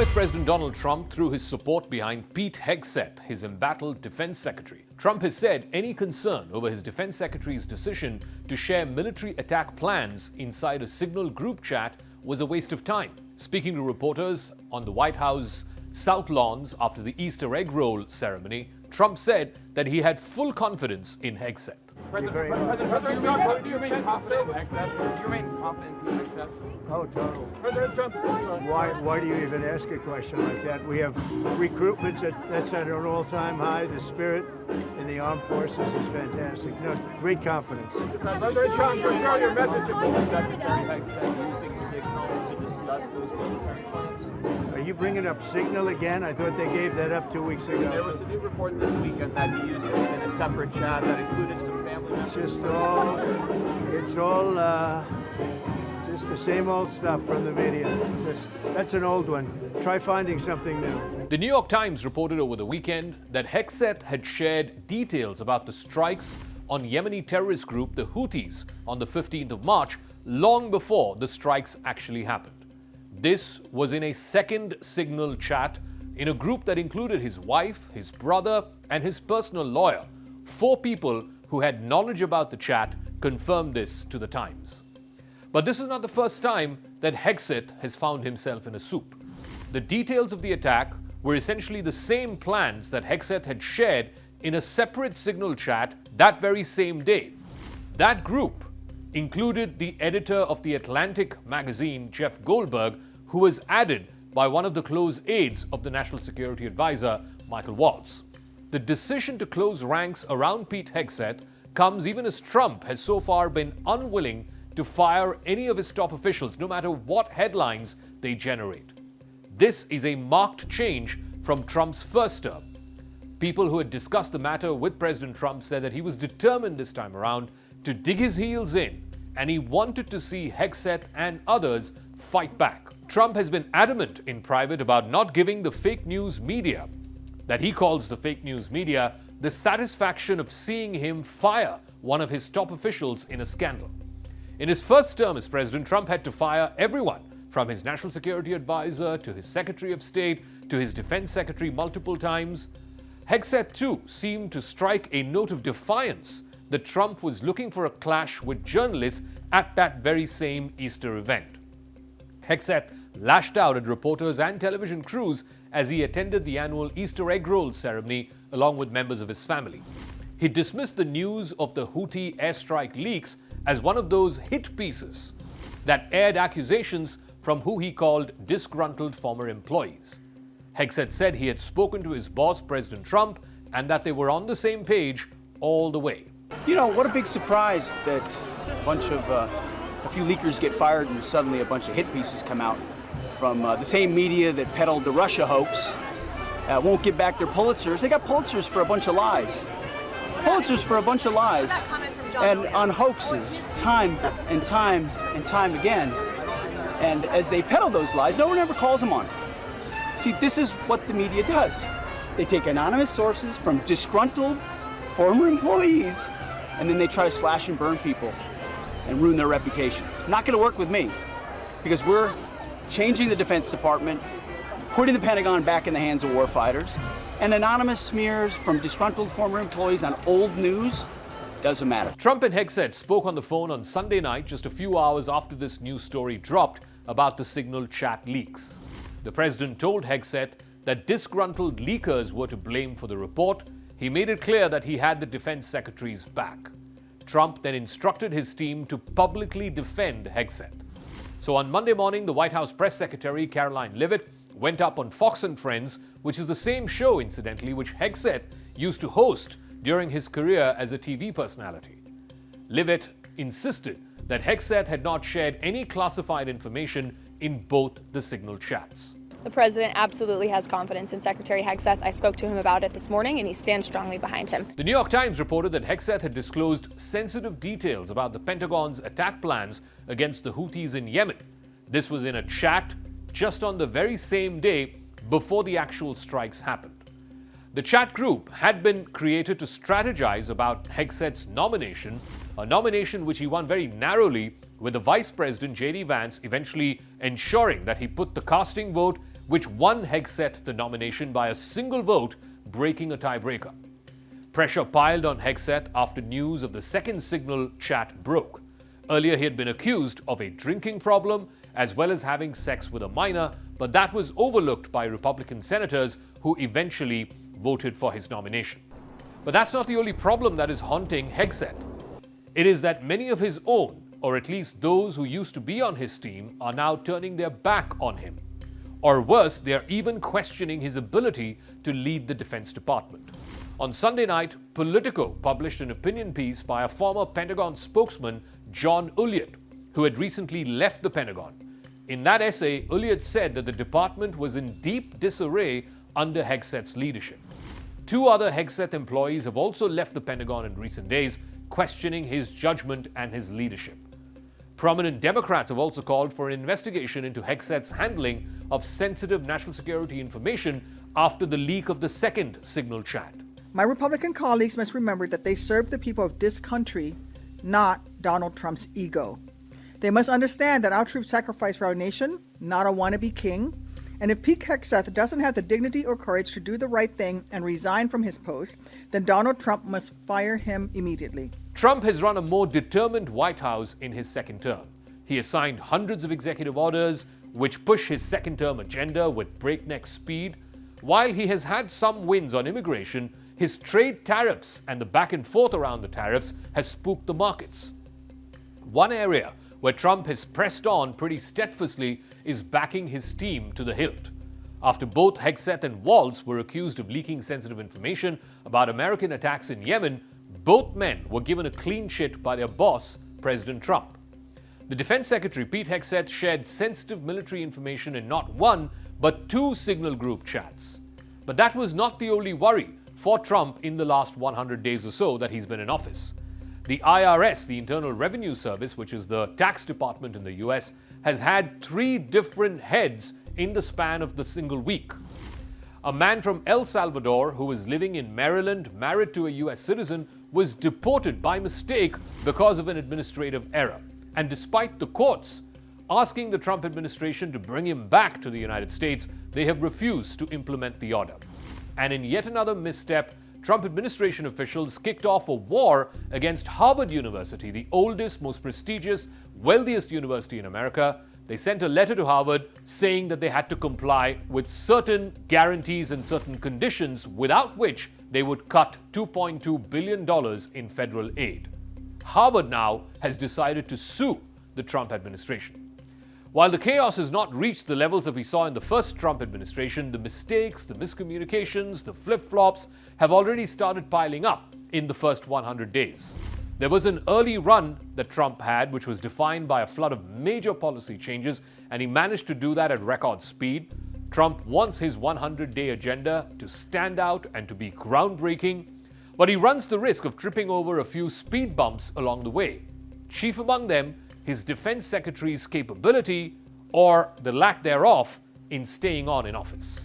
US President Donald Trump threw his support behind Pete Hegseth, his embattled defense secretary. Trump has said any concern over his defense secretary's decision to share military attack plans inside a Signal group chat was a waste of time. Speaking to reporters on the White House South Lawns after the Easter egg roll ceremony, Trump said that he had full confidence in Hegseth. Do you remain confident in Hegseth? Oh, total. President Trump. Why do you even ask a question like that? We have recruitments that's at an all-time high. The spirit in the armed forces is fantastic. No, great confidence. President Trump, share your message to Secretary Hegseth using Signal to discuss those military plans. Are you bringing up Signal again? I thought they gave that up 2 weeks ago. There was a new report this weekend that he used it in a separate chat that included some family members. It's all just the same old stuff from the media. That's an old one. Try finding something new. The New York Times reported over the weekend that Hegseth had shared details about the strikes on Yemeni terrorist group the Houthis on the 15th of March, long before the strikes actually happened. This was in a second Signal chat in a group that included his wife, his brother, and his personal lawyer. 4 people who had knowledge about the chat confirmed this to the Times. But this is not the first time that Hegseth has found himself in a soup. The details of the attack were essentially the same plans that Hegseth had shared in a separate Signal chat that very same day. That group included the editor of The Atlantic magazine, Jeff Goldberg, who was added by one of the close aides of the National Security Advisor, Michael Waltz. The decision to close ranks around Pete Hegseth comes even as Trump has so far been unwilling to fire any of his top officials, no matter what headlines they generate. This is a marked change from Trump's first term. People who had discussed the matter with President Trump said that he was determined this time around to dig his heels in, and he wanted to see Hegseth and others fight back. Trump has been adamant in private about not giving the fake news media, that he calls the fake news media, the satisfaction of seeing him fire one of his top officials in a scandal. In his first term as president, Trump had to fire everyone from his national security advisor to his secretary of state to his defense secretary multiple times. Hegseth, too, seemed to strike a note of defiance that Trump was looking for a clash with journalists at that very same Easter event. Hegseth lashed out at reporters and television crews as he attended the annual Easter egg roll ceremony along with members of his family. He dismissed the news of the Houthi airstrike leaks as one of those hit pieces that aired accusations from who he called disgruntled former employees. Hegseth said he had spoken to his boss, President Trump, and that they were on the same page all the way. You know, what a big surprise that a few leakers get fired and suddenly a bunch of hit pieces come out from the same media that peddled the Russia hoax. Won't give back their Pulitzers. They got Pulitzers for a bunch of lies. Pulitzers for a bunch of lies. And on hoaxes, time and time and time again. And as they peddle those lies, no one ever calls them on it. See, this is what the media does. They take anonymous sources from disgruntled former employees, and then they try to slash and burn people and ruin their reputations. Not going to work with me, because we're changing the Defense Department, putting the Pentagon back in the hands of warfighters, and anonymous smears from disgruntled former employees on old news doesn't matter. Trump and Hegseth spoke on the phone on Sunday night, just a few hours after this news story dropped about the Signal chat leaks. The president told Hegseth that disgruntled leakers were to blame for the report. He made it clear that he had the defense secretary's back. Trump then instructed his team to publicly defend Hegseth. So on Monday morning, the White House press secretary, Karoline Leavitt, went up on Fox & Friends, which is the same show, incidentally, which Hegseth used to host during his career as a TV personality. Leavitt insisted that Hegseth had not shared any classified information in both the Signal chats. The president absolutely has confidence in Secretary Hegseth. I spoke to him about it this morning, and he stands strongly behind him. The New York Times reported that Hegseth had disclosed sensitive details about the Pentagon's attack plans against the Houthis in Yemen. This was in a chat just on the very same day before the actual strikes happened. The chat group had been created to strategize about Hegseth's nomination, a nomination which he won very narrowly, with the Vice President J.D. Vance eventually ensuring that he put the casting vote which won Hegseth the nomination by a single vote, breaking a tiebreaker. Pressure piled on Hegseth after news of the second Signal chat broke. Earlier, he had been accused of a drinking problem as well as having sex with a minor, but that was overlooked by Republican senators who eventually voted for his nomination. But that's not the only problem that is haunting Hegseth. It is that many of his own, or at least those who used to be on his team, are now turning their back on him. Or worse, they are even questioning his ability to lead the Defense Department. On Sunday night, Politico published an opinion piece by a former Pentagon spokesman, John Ulyett, who had recently left the Pentagon. In that essay, Ulyett said that the department was in deep disarray under Hegseth's leadership. Two other Hegseth employees have also left the Pentagon in recent days, questioning his judgment and his leadership. Prominent Democrats have also called for an investigation into Hegseth's handling of sensitive national security information after the leak of the second Signal chat. My Republican colleagues must remember that they serve the people of this country, not Donald Trump's ego. They must understand that our troops sacrifice for our nation, not a wannabe king. And if Pete Hegseth doesn't have the dignity or courage to do the right thing and resign from his post, then Donald Trump must fire him immediately. Trump has run a more determined White House in his second term. He has signed hundreds of executive orders which push his second-term agenda with breakneck speed. While he has had some wins on immigration, his trade tariffs and the back and forth around the tariffs has spooked the markets. One area where Trump has pressed on pretty steadfastly is backing his team to the hilt. After both Hegseth and Waltz were accused of leaking sensitive information about American attacks in Yemen, both men were given a clean sheet by their boss, President Trump. The Defense Secretary Pete Hegseth shared sensitive military information in not one, but two Signal group chats. But that was not the only worry for Trump in the last 100 days or so that he's been in office. The IRS, the Internal Revenue Service, which is the tax department in the US, has had 3 different heads in the span of the single week. A man from El Salvador who was living in Maryland, married to a US citizen, was deported by mistake because of an administrative error. And despite the courts asking the Trump administration to bring him back to the United States, they have refused to implement the order. And in yet another misstep, Trump administration officials kicked off a war against Harvard University, the oldest, most prestigious, wealthiest university in America. They sent a letter to Harvard saying that they had to comply with certain guarantees and certain conditions without which they would cut $2.2 billion in federal aid. Harvard now has decided to sue the Trump administration. While the chaos has not reached the levels that we saw in the first Trump administration, the mistakes, the miscommunications, the flip-flops have already started piling up in the first 100 days. There was an early run that Trump had, which was defined by a flood of major policy changes, and he managed to do that at record speed. Trump wants his 100-day agenda to stand out and to be groundbreaking, but he runs the risk of tripping over a few speed bumps along the way. Chief among them, his defense secretary's capability, or the lack thereof, in staying on in office.